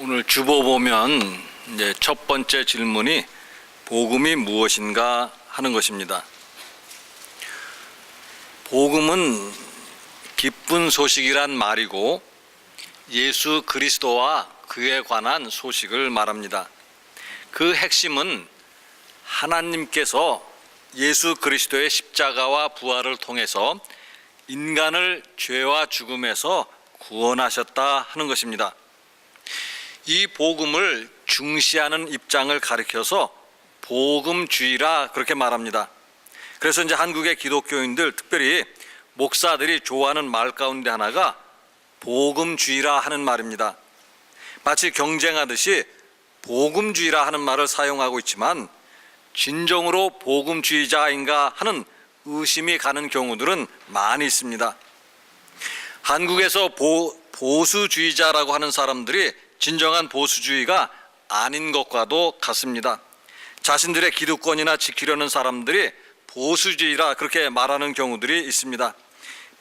오늘 주보 보면 이제 첫 번째 질문이 복음이 무엇인가 하는 것입니다. 복음은 기쁜 소식이란 말이고 예수 그리스도와 그에 관한 소식을 말합니다. 그 핵심은 하나님께서 예수 그리스도의 십자가와 부활을 통해서 인간을 죄와 죽음에서 구원하셨다 하는 것입니다. 이 복음을 중시하는 입장을 가리켜서 복음주의라 그렇게 말합니다. 그래서 이제 한국의 기독교인들, 특별히 목사들이 좋아하는 말 가운데 하나가 복음주의라 하는 말입니다. 마치 경쟁하듯이 복음주의라 하는 말을 사용하고 있지만 진정으로 복음주의자인가 하는 의심이 가는 경우들은 많이 있습니다. 한국에서 보수주의자라고 하는 사람들이 진정한 보수주의가 아닌 것과도 같습니다. 자신들의 기득권이나 지키려는 사람들이 보수주의라 그렇게 말하는 경우들이 있습니다.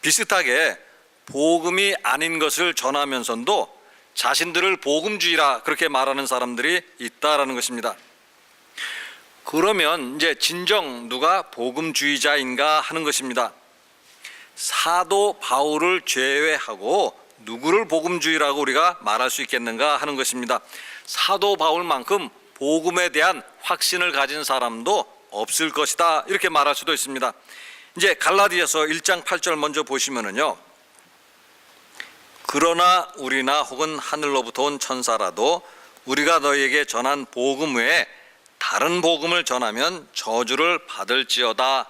비슷하게 복음이 아닌 것을 전하면서도 자신들을 복음주의라 그렇게 말하는 사람들이 있다라는 것입니다. 그러면 이제 진정 누가 복음주의자인가 하는 것입니다. 사도 바울을 제외하고 누구를 복음주의라고 우리가 말할 수 있겠는가 하는 것입니다. 사도 바울만큼 복음에 대한 확신을 가진 사람도 없을 것이다 이렇게 말할 수도 있습니다. 이제 갈라디아서 1장 8절 먼저 보시면은요, 그러나 우리나 혹은 하늘로부터 온 천사라도 우리가 너희에게 전한 복음 외에 다른 복음을 전하면 저주를 받을지어다.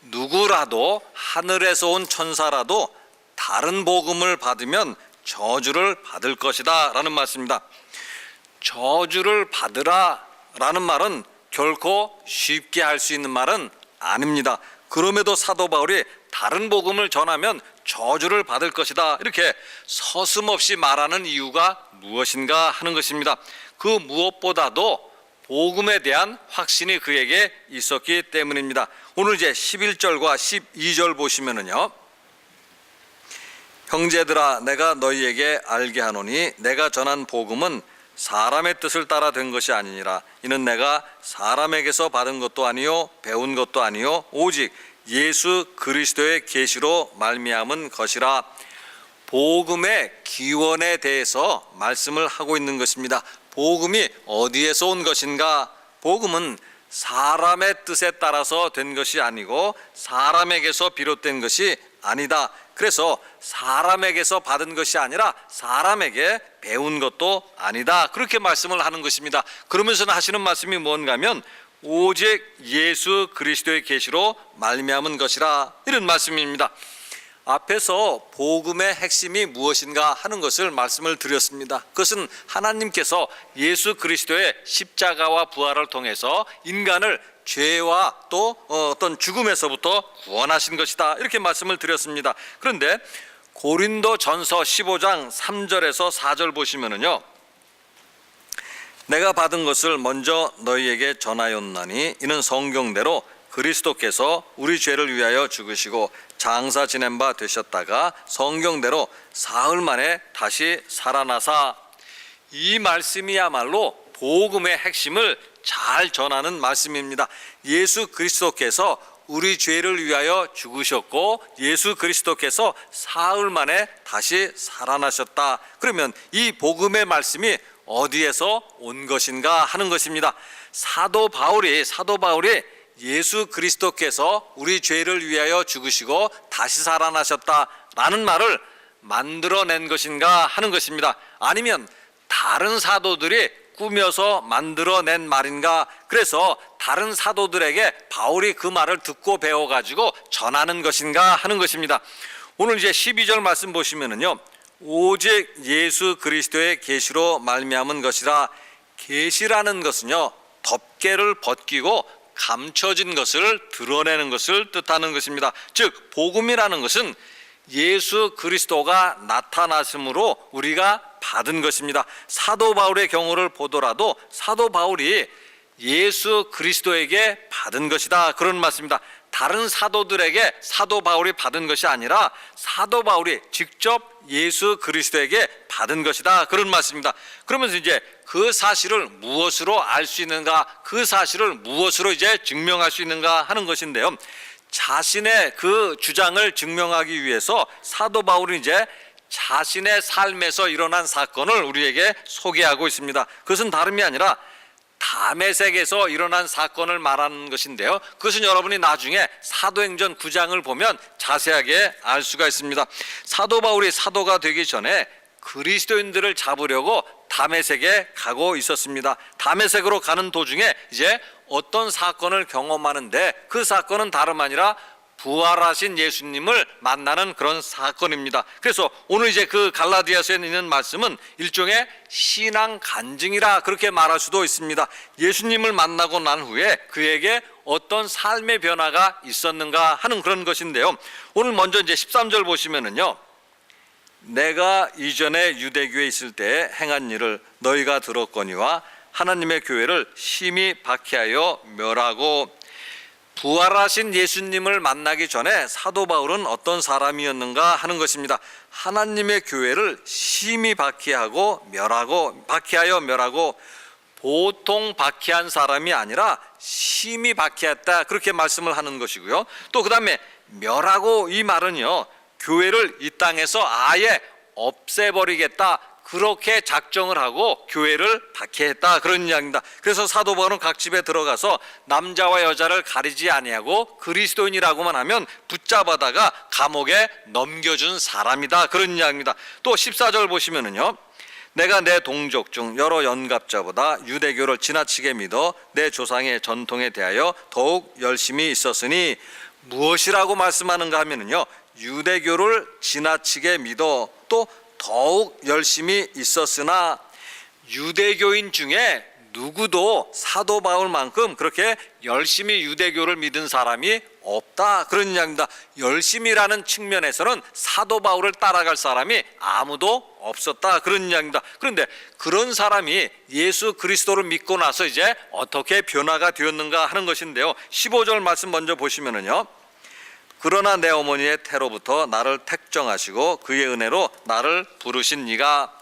누구라도 하늘에서 온 천사라도 다른 복음을 받으면 저주를 받을 것이다 라는 말씀입니다. 저주를 받으라 라는 말은 결코 쉽게 할 수 있는 말은 아닙니다. 그럼에도 사도 바울이 다른 복음을 전하면 저주를 받을 것이다 이렇게 서슴없이 말하는 이유가 무엇인가 하는 것입니다. 그 무엇보다도 복음에 대한 확신이 그에게 있었기 때문입니다. 오늘 이제 11절과 12절 보시면은요, 형제들아 내가 너희에게 알게 하노니 내가 전한 복음은 사람의 뜻을 따라 된 것이 아니니라. 이는 내가 사람에게서 받은 것도 아니요 배운 것도 아니요 오직 예수 그리스도의 계시로 말미암은 것이라. 복음의 기원에 대해서 말씀을 하고 있는 것입니다. 복음이 어디에서 온 것인가? 복음은 사람의 뜻에 따라서 된 것이 아니고 사람에게서 비롯된 것이 아니다. 그래서 사람에게서 받은 것이 아니라 사람에게 배운 것도 아니다 그렇게 말씀을 하는 것입니다. 그러면서 하시는 말씀이 뭔가 하면 오직 예수 그리스도의 계시로 말미암은 것이라 이런 말씀입니다. 앞에서 복음의 핵심이 무엇인가 하는 것을 말씀을 드렸습니다. 그것은 하나님께서 예수 그리스도의 십자가와 부활을 통해서 인간을 죄와 또 어떤 죽음에서부터 구원하신 것이다 이렇게 말씀을 드렸습니다. 그런데 고린도전서 15장 3절에서 4절 보시면은요, 내가 받은 것을 먼저 너희에게 전하였나니 이는 성경대로 그리스도께서 우리 죄를 위하여 죽으시고 장사 지낸 바 되셨다가 성경대로 사흘 만에 다시 살아나사. 이 말씀이야말로 복음의 핵심을 잘 전하는 말씀입니다. 예수 그리스도께서 우리 죄를 위하여 죽으셨고 예수 그리스도께서 사흘 만에 다시 살아나셨다. 그러면 이 복음의 말씀이 어디에서 온 것인가 하는 것입니다. 사도 바울이 예수 그리스도께서 우리 죄를 위하여 죽으시고 다시 살아나셨다라는 말을 만들어낸 것인가 하는 것입니다. 아니면 다른 사도들이 꾸며서 만들어낸 말인가? 그래서 다른 사도들에게 바울이 그 말을 듣고 배워가지고 전하는 것인가 하는 것입니다. 오늘 이제 12절 말씀 보시면은요, 오직 예수 그리스도의 계시로 말미암은 것이라. 계시라는 것은요, 덮개를 벗기고 감춰진 것을 드러내는 것을 뜻하는 것입니다. 즉 복음이라는 것은 예수 그리스도가 나타나심으로 우리가 받은 것입니다. 사도 바울의 경우를 보더라도 사도 바울이 예수 그리스도에게 받은 것이다 그런 말씀입니다. 다른 사도들에게 사도 바울이 받은 것이 아니라 사도 바울이 직접 예수 그리스도에게 받은 것이다, 그런 말씀입니다. 그러면서 이제 그 사실을 무엇으로 알 수 있는가, 그 사실을 무엇으로 이제 증명할 수 있는가 하는 것인데요, 자신의 그 주장을 증명하기 위해서 사도 바울은 이제 자신의 삶에서 일어난 사건을 우리에게 소개하고 있습니다. 그것은 다름이 아니라 다메섹에서 일어난 사건을 말하는 것인데요, 그것은 여러분이 나중에 사도행전 9장을 보면 자세하게 알 수가 있습니다. 사도 바울이 사도가 되기 전에 그리스도인들을 잡으려고 다메섹에 가고 있었습니다. 다메섹으로 가는 도중에 이제 어떤 사건을 경험하는데, 그 사건은 다름 아니라 부활하신 예수님을 만나는 그런 사건입니다. 그래서 오늘 이제 그 갈라디아서에 있는 말씀은 일종의 신앙 간증이라 그렇게 말할 수도 있습니다. 예수님을 만나고 난 후에 그에게 어떤 삶의 변화가 있었는가 하는 그런 것인데요, 오늘 먼저 이제 13절 보시면은요, 내가 이전에 유대교에 있을 때 행한 일을 너희가 들었거니와 하나님의 교회를 심히 박해하여 멸하고. 부활하신 예수님을 만나기 전에 사도 바울은 어떤 사람이었는가 하는 것입니다. 하나님의 교회를 심히 박해하여 멸하고, 보통 박해한 사람이 아니라 심히 박해했다, 그렇게 말씀을 하는 것이고요. 또 그 다음에 멸하고, 이 말은요, 교회를 이 땅에서 아예 없애버리겠다, 그렇게 작정을 하고 교회를 박해했다, 그런 이야기입니다. 그래서 사도 바울은 각 집에 들어가서 남자와 여자를 가리지 아니하고 그리스도인이라고만 하면 붙잡아다가 감옥에 넘겨준 사람이다, 그런 이야기입니다. 또 14절 보시면은요, 내가 내 동족 중 여러 연갑자보다 유대교를 지나치게 믿어 내 조상의 전통에 대하여 더욱 열심히 있었으니. 무엇이라고 말씀하는가 하면은요, 유대교를 지나치게 믿어 또 더욱 열심히 있었으나, 유대교인 중에 누구도 사도 바울만큼 그렇게 열심히 유대교를 믿은 사람이 없다, 그런 이야기입니다. 열심히라는 측면에서는 사도 바울을 따라갈 사람이 아무도 없었다, 그런 이야기입니다. 그런데 그런 사람이 예수 그리스도를 믿고 나서 이제 어떻게 변화가 되었는가 하는 것인데요, 15절 말씀 먼저 보시면은요, 그러나 내 어머니의 태로부터 나를 택정하시고 그의 은혜로 나를 부르신 이가.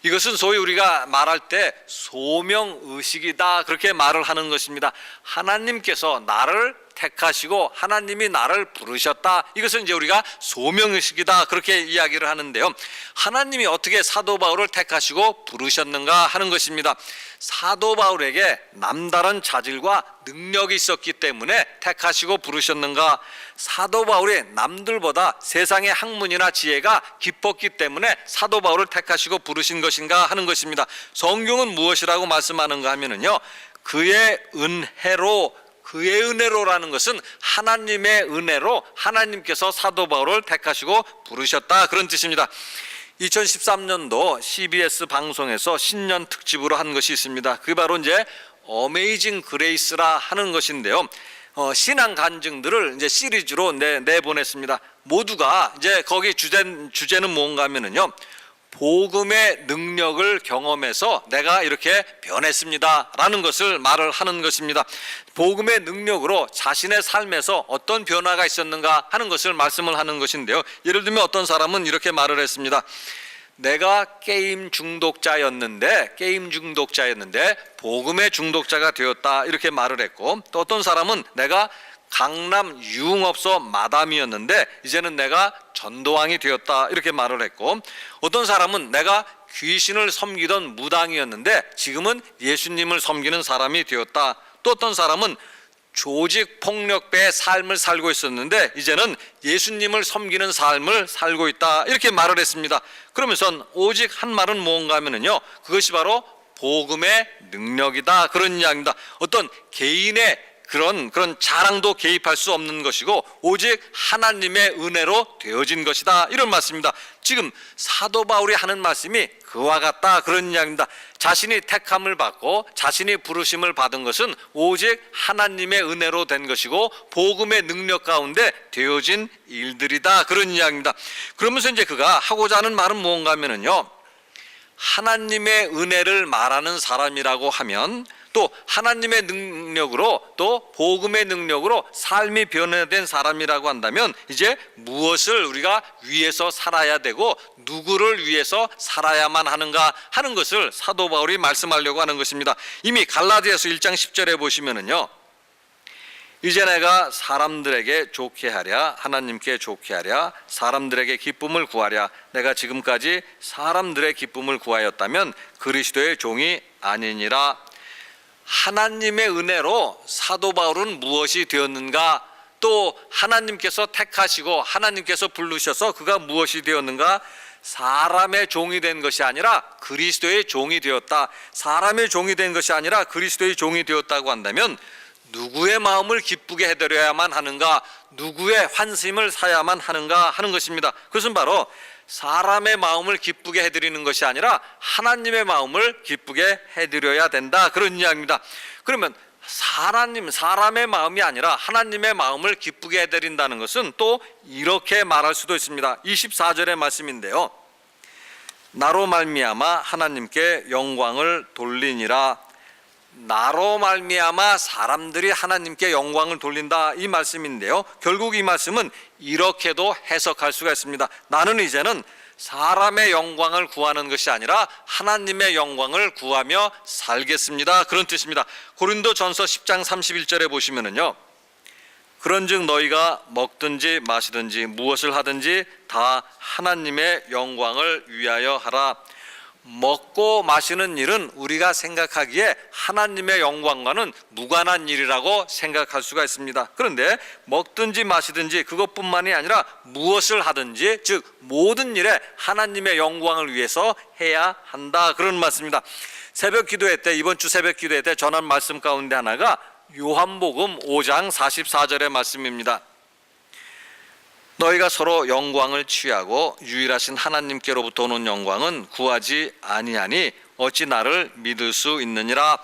이것은 소위 우리가 말할 때 소명의식이다, 그렇게 말을 하는 것입니다. 하나님께서 나를 택하시고 하나님이 나를 부르셨다, 이것은 이제 우리가 소명의식이다, 그렇게 이야기를 하는데요, 하나님이 어떻게 사도 바울을 택하시고 부르셨는가 하는 것입니다. 사도 바울에게 남다른 자질과 능력이 있었기 때문에 택하시고 부르셨는가? 사도 바울이 남들보다 세상의 학문이나 지혜가 깊었기 때문에 사도 바울을 택하시고 부르신 것인가 하는 것입니다. 성경은 무엇이라고 말씀하는가 하면은요, 그의 은혜로라는 것은 하나님의 은혜로 하나님께서 사도 바울을 택하시고 부르셨다, 그런 뜻입니다. 2013년도 CBS 방송에서 신년 특집으로 한 것이 있습니다. 그게 바로 이제 어메이징 그레이스라 하는 것인데요, 신앙 간증들을 이제 시리즈로 내보냈습니다. 모두가 이제 거기 주제는 뭔가 하면은요, 복음의 능력을 경험해서 내가 이렇게 변했습니다 라는 것을 말을 하는 것입니다. 복음의 능력으로 자신의 삶에서 어떤 변화가 있었는가 하는 것을 말씀을 하는 것인데요, 예를 들면 어떤 사람은 이렇게 말을 했습니다. 내가 게임 중독자였는데 복음의 중독자가 되었다, 이렇게 말을 했고, 또 어떤 사람은 내가 강남 유흥업소 마담이었는데 이제는 내가 전도왕이 되었다, 이렇게 말을 했고, 어떤 사람은 내가 귀신을 섬기던 무당이었는데 지금은 예수님을 섬기는 사람이 되었다. 또 어떤 사람은 조직폭력배의 삶을 살고 있었는데 이제는 예수님을 섬기는 삶을 살고 있다, 이렇게 말을 했습니다. 그러면서 오직 한 말은 뭔가 하면은요, 그것이 바로 복음의 능력이다, 그런 이야기입니다. 어떤 개인의 그런 자랑도 개입할 수 없는 것이고 오직 하나님의 은혜로 되어진 것이다, 이런 말씀입니다. 지금 사도 바울이 하는 말씀이 그와 같다, 그런 이야기입니다. 자신이 택함을 받고 자신이 부르심을 받은 것은 오직 하나님의 은혜로 된 것이고 복음의 능력 가운데 되어진 일들이다, 그런 이야기입니다. 그러면서 이제 그가 하고자 하는 말은 뭔가 하면은요, 하나님의 은혜를 말하는 사람이라고 하면 또 하나님의 능력으로 또 복음의 능력으로 삶이 변화된 사람이라고 한다면 이제 무엇을 우리가 위해서 살아야 되고 누구를 위해서 살아야만 하는가 하는 것을 사도 바울이 말씀하려고 하는 것입니다. 이미 갈라디아서 1장 10절에 보시면은요, 이제 내가 사람들에게 좋게 하랴 하나님께 좋게 하랴 사람들에게 기쁨을 구하랴 내가 지금까지 사람들의 기쁨을 구하였다면 그리스도의 종이 아니니라. 하나님의 은혜로 사도 바울은 무엇이 되었는가, 또 하나님께서 택하시고 하나님께서 부르셔서 그가 무엇이 되었는가, 사람의 종이 된 것이 아니라 그리스도의 종이 되었다. 사람의 종이 된 것이 아니라 그리스도의 종이 되었다고 한다면 누구의 마음을 기쁘게 해드려야만 하는가, 누구의 환심을 사야만 하는가 하는 것입니다. 그것은 바로 사람의 마음을 기쁘게 해드리는 것이 아니라 하나님의 마음을 기쁘게 해드려야 된다, 그런 이야기입니다. 그러면 사람의 마음이 아니라 하나님의 마음을 기쁘게 해드린다는 것은 또 이렇게 말할 수도 있습니다. 24절의 말씀인데요, 나로 말미암아 하나님께 영광을 돌리니라. 나로 말미암아 사람들이 하나님께 영광을 돌린다, 이 말씀인데요, 결국 이 말씀은 이렇게도 해석할 수가 있습니다. 나는 이제는 사람의 영광을 구하는 것이 아니라 하나님의 영광을 구하며 살겠습니다, 그런 뜻입니다. 고린도전서 10장 31절에 보시면은요, 그런즉 너희가 먹든지 마시든지 무엇을 하든지 다 하나님의 영광을 위하여 하라. 먹고 마시는 일은 우리가 생각하기에 하나님의 영광과는 무관한 일이라고 생각할 수가 있습니다. 그런데 먹든지 마시든지 그것뿐만이 아니라 무엇을 하든지, 즉 모든 일에 하나님의 영광을 위해서 해야 한다, 그런 말씀입니다. 새벽 기도회 때, 이번 주 새벽 기도회 때 전한 말씀 가운데 하나가 요한복음 5장 44절의 말씀입니다. 너희가 서로 영광을 취하고 유일하신 하나님께로부터 오는 영광은 구하지 아니하니 어찌 나를 믿을 수 있느니라.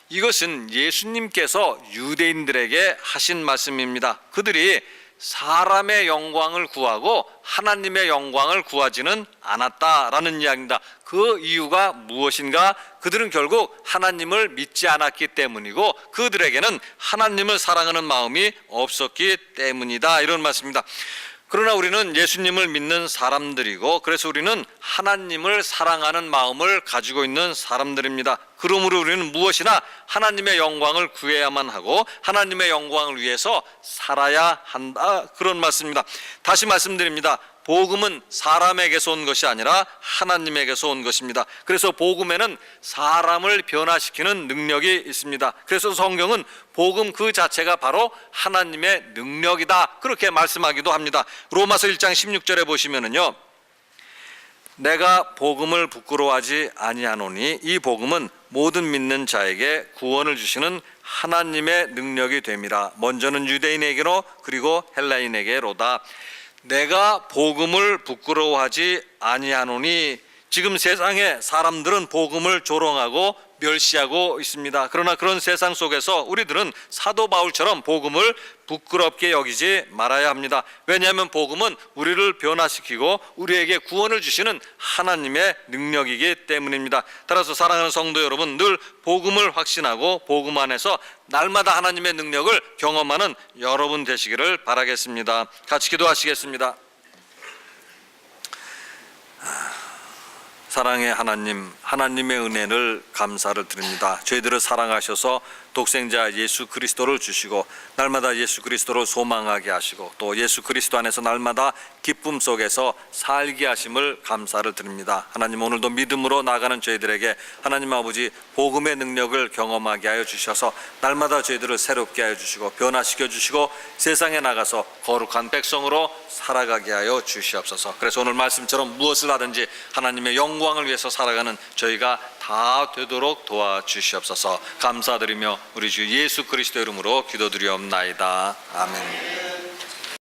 이것은 예수님께서 유대인들에게 하신 말씀입니다. 그들이 사람의 영광을 구하고 하나님의 영광을 구하지는 않았다라는 이야기입니다. 그 이유가 무엇인가? 그들은 결국 하나님을 믿지 않았기 때문이고 그들에게는 하나님을 사랑하는 마음이 없었기 때문이다, 이런 말씀입니다. 그러나 우리는 예수님을 믿는 사람들이고 그래서 우리는 하나님을 사랑하는 마음을 가지고 있는 사람들입니다. 그러므로 우리는 무엇이나 하나님의 영광을 구해야만 하고 하나님의 영광을 위해서 살아야 한다, 그런 말씀입니다. 다시 말씀드립니다. 복음은 사람에게서 온 것이 아니라 하나님에게서 온 것입니다. 그래서 복음에는 사람을 변화시키는 능력이 있습니다. 그래서 성경은 복음 그 자체가 바로 하나님의 능력이다, 그렇게 말씀하기도 합니다. 로마서 1장 16절에 보시면은요, 내가 복음을 부끄러워하지 아니하노니 이 복음은 모든 믿는 자에게 구원을 주시는 하나님의 능력이 됨이라. 먼저는 유대인에게로 그리고 헬라인에게로다. 내가 복음을 부끄러워하지 아니하노니, 지금 세상의 사람들은 복음을 조롱하고 멸시하고 있습니다. 그러나 그런 세상 속에서 우리들은 사도 바울처럼 복음을 부끄럽게 여기지 말아야 합니다. 왜냐하면 복음은 우리를 변화시키고 우리에게 구원을 주시는 하나님의 능력이기 때문입니다. 따라서 사랑하는 성도 여러분, 늘 복음을 확신하고 복음 안에서 날마다 하나님의 능력을 경험하는 여러분 되시기를 바라겠습니다. 같이 기도하시겠습니다. 사랑의 하나님, 하나님의 은혜를 감사를 드립니다. 저희들을 사랑하셔서 독생자 예수 그리스도를 주시고 날마다 예수 그리스도를 소망하게 하시고 또 예수 그리스도 안에서 날마다 기쁨 속에서 살게 하심을 감사를 드립니다. 하나님, 오늘도 믿음으로 나가는 저희들에게 하나님 아버지 복음의 능력을 경험하게 하여 주셔서 날마다 저희들을 새롭게 하여 주시고 변화시켜 주시고 세상에 나가서 거룩한 백성으로 살아가게 하여 주시옵소서. 그래서 오늘 말씀처럼 무엇을 하든지 하나님의 영광을 위해서 살아가는 저희가 다 되도록 도와주시옵소서. 감사드리며 우리 주 예수 그리스도 이름으로 기도드리옵나이다. 아멘.